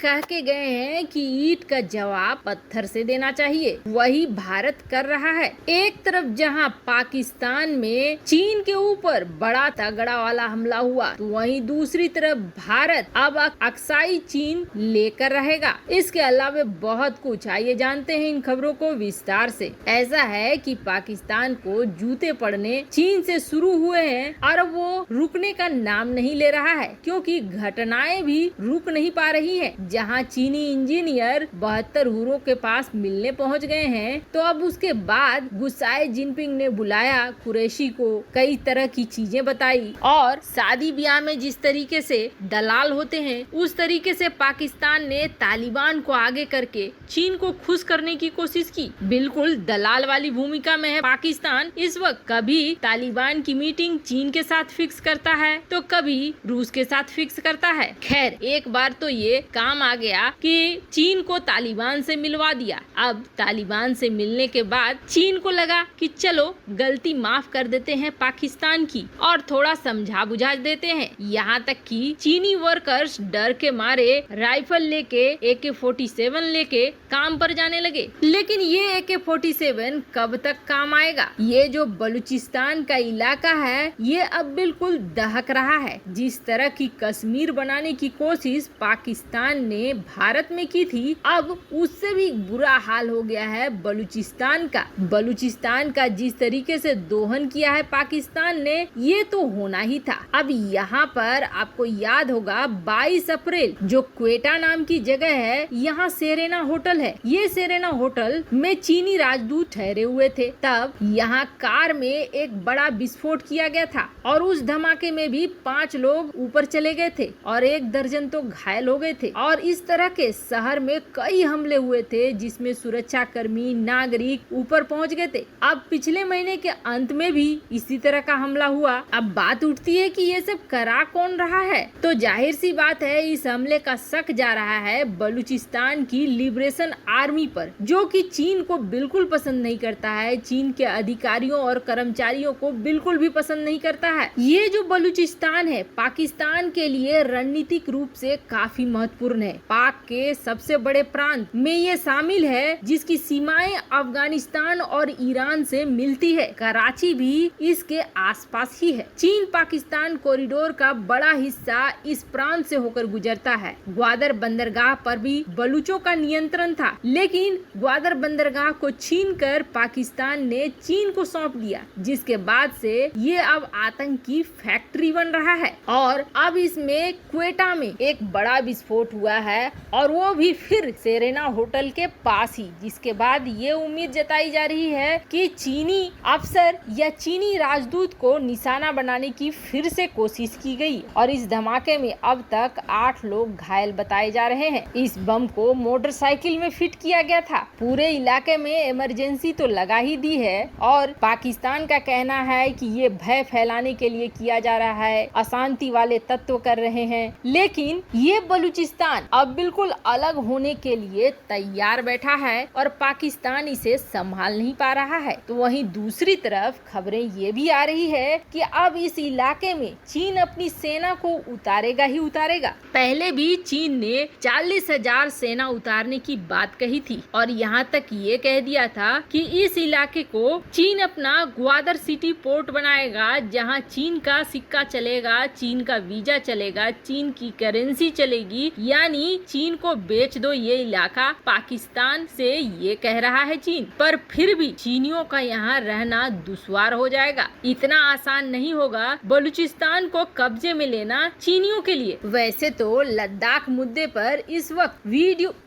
कह के गए हैं कि ईंट का जवाब पत्थर से देना चाहिए, वही भारत कर रहा है। एक तरफ जहां पाकिस्तान में चीन के ऊपर बड़ा तगड़ा वाला हमला हुआ, तो वहीं दूसरी तरफ भारत अब अक्साई चीन लेकर रहेगा। इसके अलावा बहुत कुछ, आइए जानते हैं इन खबरों को विस्तार से। ऐसा है कि पाकिस्तान को जूते पड़ने चीन से शुरू हुए हैं और वो रुकने का नाम नहीं ले रहा है, क्योंकि घटनाएं भी रुक नहीं पा रही है। जहां चीनी इंजीनियर 72 हुरों के पास मिलने पहुंच गए हैं, तो अब उसके बाद गुस्साए जिनपिंग ने बुलाया कुरैशी को, कई तरह की चीजें बताई और शादी ब्याह में जिस तरीके से दलाल होते हैं उस तरीके से पाकिस्तान ने तालिबान को आगे करके चीन को खुश करने की कोशिश की। बिल्कुल दलाल वाली भूमिका में है पाकिस्तान इस वक्त। कभी तालिबान की मीटिंग चीन के साथ फिक्स करता है तो कभी रूस के साथ फिक्स करता है। खैर, एक बार तो ये काम आ गया कि चीन को तालिबान से मिलवा दिया। अब तालिबान से मिलने के बाद चीन को लगा कि चलो गलती माफ कर देते हैं पाकिस्तान की और थोड़ा समझा बुझा देते हैं। यहाँ तक कि चीनी वर्कर्स डर के मारे राइफल लेके AK-47 लेके काम पर जाने लगे। लेकिन ये AK-47 कब तक काम आएगा? ये जो बलूचिस्तान का इलाका है ये अब बिल्कुल दहक रहा है। जिस तरह की कश्मीर बनाने की कोशिश पाकिस्तान ने भारत में की थी, अब उससे भी बुरा हाल हो गया है बलूचिस्तान का। बलूचिस्तान का जिस तरीके से दोहन किया है पाकिस्तान ने, ये तो होना ही था। अब यहाँ पर आपको याद होगा 22 अप्रैल जो क्वेटा नाम की जगह है, यहाँ सेरेना होटल है। ये सेरेना होटल में चीनी राजदूत ठहरे हुए थे। तब यहाँ कार में एक बड़ा विस्फोट किया गया था और उस धमाके में भी 5 लोग ऊपर चले गए थे और 1 दर्जन तो घायल हो गए थे। और इस तरह के शहर में कई हमले हुए थे जिसमें सुरक्षा कर्मी, नागरिक ऊपर पहुंच गए थे। अब पिछले महीने के अंत में भी इसी तरह का हमला हुआ। अब बात उठती है कि ये सब करा कौन रहा है? तो जाहिर सी बात है इस हमले का शक जा रहा है बलूचिस्तान की लिबरेशन आर्मी पर, जो कि चीन को बिल्कुल पसंद नहीं करता है। चीन के अधिकारियों और कर्मचारियों को बिल्कुल भी पसंद नहीं करता है। ये जो बलूचिस्तान है पाकिस्तान के लिए रणनीतिक रूप से काफी महत्वपूर्ण है। पाक के सबसे बड़े प्रांत में ये शामिल है जिसकी सीमाएं अफगानिस्तान और ईरान से मिलती है। कराची भी इसके आसपास ही है। चीन पाकिस्तान कॉरिडोर का बड़ा हिस्सा इस प्रांत से होकर गुजरता है। ग्वादर बंदरगाह पर भी बलूचों का नियंत्रण था, लेकिन ग्वादर बंदरगाह को छीनकर पाकिस्तान ने चीन को सौंप दिया, जिसके बाद से ये अब आतंक की फैक्ट्री बन रहा है। और अब इसमें क्वेटा में एक बड़ा विस्फोट हुआ है और वो भी फिर सेरेना होटल के पास ही, जिसके बाद ये उम्मीद जताई जा रही है कि चीनी अफसर या चीनी राजदूत को निशाना बनाने की फिर से कोशिश की गई और इस धमाके में अब तक 8 लोग घायल बताए जा रहे हैं। इस बम को मोटरसाइकिल में फिट किया गया था। पूरे इलाके में इमरजेंसी तो लगा ही दी है और पाकिस्तान का कहना है कि ये भय फैलाने के लिए किया जा रहा है, अशांति वाले तत्व कर रहे हैं। लेकिन ये बलूचिस्तान अब बिल्कुल अलग होने के लिए तैयार बैठा है और पाकिस्तान इसे संभाल नहीं पा रहा है। तो वहीं दूसरी तरफ खबरें ये भी आ रही है कि अब इस इलाके में चीन अपनी सेना को उतारेगा ही उतारेगा। पहले भी चीन ने 40,000 सेना उतारने की बात कही थी और यहाँ तक ये कह दिया था कि इस इलाके को चीन अपना ग्वादर सिटी पोर्ट बनाएगा, जहाँ चीन का सिक्का चलेगा, चीन का वीजा चलेगा, चीन की करेंसी चलेगी, यानी चीन को बेच दो ये इलाका पाकिस्तान से, ये कह रहा है चीन। पर फिर भी चीनियों का यहाँ रहना दुश्वार हो जाएगा। इतना आसान नहीं होगा बलूचिस्तान को कब्जे में लेना चीनियों के लिए। वैसे तो लद्दाख मुद्दे पर इस वक्त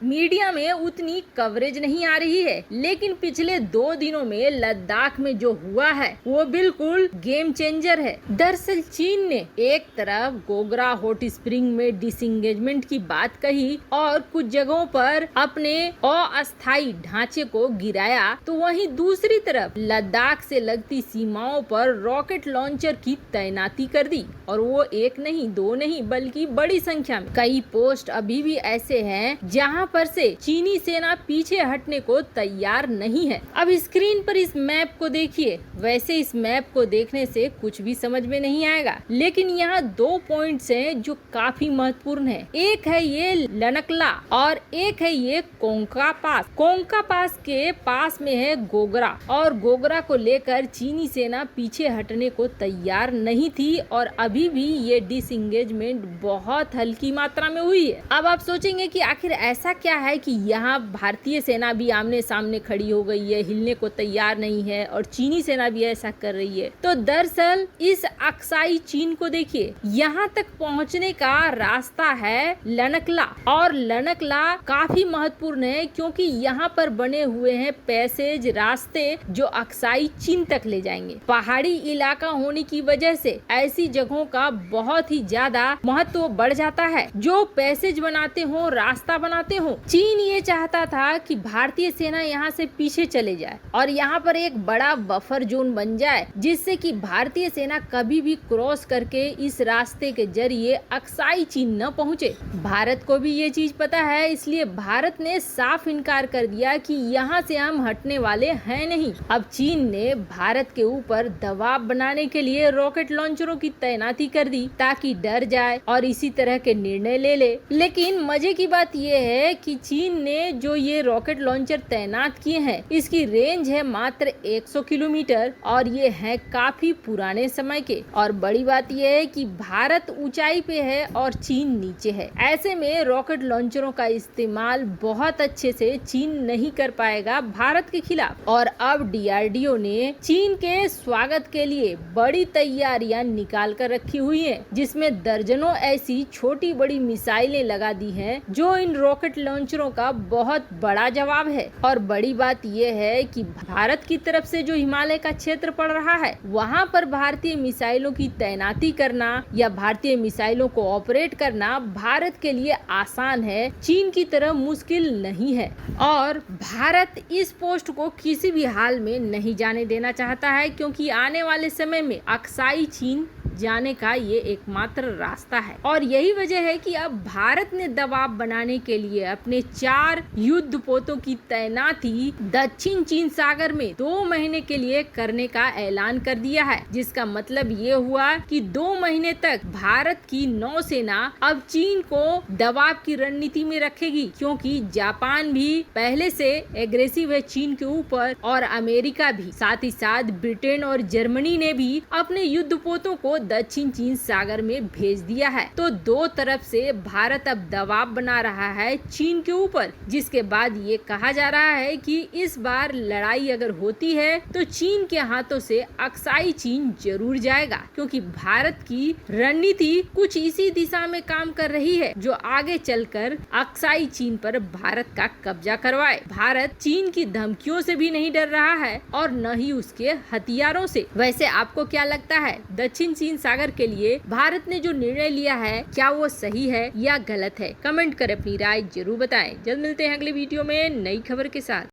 मीडिया में उतनी कवरेज नहीं आ रही है, लेकिन पिछले 2 दिनों में लद्दाख में जो हुआ है वो बिल्कुल गेम चेंजर है। दरअसल चीन ने एक तरफ गोगरा हॉट स्प्रिंग में डिसएंगेजमेंट की बात कही और कुछ जगहों पर अपने अस्थायी ढांचे को गिराया, तो वहीं दूसरी तरफ लद्दाख से लगती सीमाओं पर रॉकेट लॉन्चर की तैनाती कर दी और वो 1 नहीं 2 नहीं बल्कि बड़ी संख्या में। कई पोस्ट अभी भी ऐसे हैं जहां पर से चीनी सेना पीछे हटने को तैयार नहीं है। अब स्क्रीन पर इस मैप को देखिए। वैसे इस मैप को देखने से कुछ भी समझ में नहीं आएगा, लेकिन यहाँ 2 पॉइंट्स हैं जो काफी महत्वपूर्ण है। एक है ये ये लनकला और एक है ये कोंका पास। कोंका पास के पास में है गोगरा और गोगरा को लेकर चीनी सेना पीछे हटने को तैयार नहीं थी और अभी भी ये डिसएंगेजमेंट बहुत हल्की मात्रा में हुई है। अब आप सोचेंगे कि आखिर ऐसा क्या है कि यहाँ भारतीय सेना भी आमने सामने खड़ी हो गई है, हिलने को तैयार नहीं है और चीनी सेना भी ऐसा कर रही है। तो दरअसल इस अक्साई चीन को देखिए, यहाँ तक पहुँचने का रास्ता है लनकला और लनकला काफी महत्वपूर्ण है क्योंकि यहाँ पर बने हुए हैं पैसेज रास्ते जो अक्साई चीन तक ले जाएंगे। पहाड़ी इलाका होने की वजह से ऐसी जगहों का बहुत ही ज्यादा महत्व बढ़ जाता है। जो पैसेज बनाते हो, रास्ता बनाते हो, चीन ये चाहता था कि भारतीय सेना यहाँ से पीछे चले जाए और यहाँ पर एक बड़ा बफर जोन बन जाए जिससे कि भारतीय सेना कभी भी क्रॉस करके इस रास्ते के जरिए अक्साई चीन न पहुँचे। भारत को भी ये चीज पता है, इसलिए भारत ने साफ इनकार कर दिया कि यहाँ से हम हटने वाले हैं नहीं। अब चीन ने भारत के ऊपर दबाव बनाने के लिए रॉकेट लॉन्चरों की तैनाती कर दी ताकि डर जाए और इसी तरह के निर्णय ले ले। लेकिन मजे की बात यह है कि चीन ने जो ये रॉकेट लॉन्चर तैनात किए हैं इसकी रेंज है मात्र 100 किलोमीटर और ये है काफी पुराने समय के। और बड़ी बात यह है कि भारत ऊंचाई पे है और चीन नीचे है। ऐसे में रॉकेट लॉन्चरों का इस्तेमाल बहुत अच्छे से चीन नहीं कर पाएगा भारत के खिलाफ। और अब डीआरडीओ ने चीन के स्वागत के लिए बड़ी तैयारियां निकाल कर रखी हुई हैं, जिसमें दर्जनों ऐसी छोटी बड़ी मिसाइलें लगा दी हैं जो इन रॉकेट लॉन्चरों का बहुत बड़ा जवाब है। और बड़ी बात यह है कि भारत की तरफ से जो हिमालय का क्षेत्र पड़ रहा है वहां पर भारतीय मिसाइलों की तैनाती करना या भारतीय मिसाइलों को ऑपरेट करना भारत के लिए आसान है, चीन की तरह मुश्किल नहीं है। और भारत इस पोस्ट को किसी भी हाल में नहीं जाने देना चाहता है क्योंकि आने वाले समय में अक्साई चीन जाने का ये एकमात्र रास्ता है। और यही वजह है कि अब भारत ने दबाव बनाने के लिए अपने 4 युद्धपोतों की तैनाती दक्षिण चीन सागर में 2 महीने के लिए करने का ऐलान कर दिया है, जिसका मतलब ये हुआ कि 2 महीने तक भारत की नौसेना अब चीन को दबाव की रणनीति में रखेगी क्योंकि जापान भी पहले से एग्रेसिव है चीन के ऊपर और अमेरिका भी, साथ ही साथ ब्रिटेन और जर्मनी ने भी अपने युद्धपोतों को दक्षिण चीन सागर में भेज दिया है। तो 2 तरफ से भारत अब दबाव बना रहा है चीन के ऊपर, जिसके बाद ये कहा जा रहा है कि इस बार लड़ाई अगर होती है तो चीन के हाथों से अक्साई चीन जरूर जाएगा क्योंकि भारत की रणनीति कुछ इसी दिशा में काम कर रही है जो आगे चलकर अक्साई चीन पर भारत का कब्जा करवाए। भारत चीन की धमकियों से भी नहीं डर रहा है और न ही उसके हथियारों से। वैसे आपको क्या लगता है, दक्षिण चीन सागर के लिए भारत ने जो निर्णय लिया है क्या वो सही है या गलत है? कमेंट कर अपनी राय जरूर बताएं। जल्द मिलते हैं अगले वीडियो में नई खबर के साथ।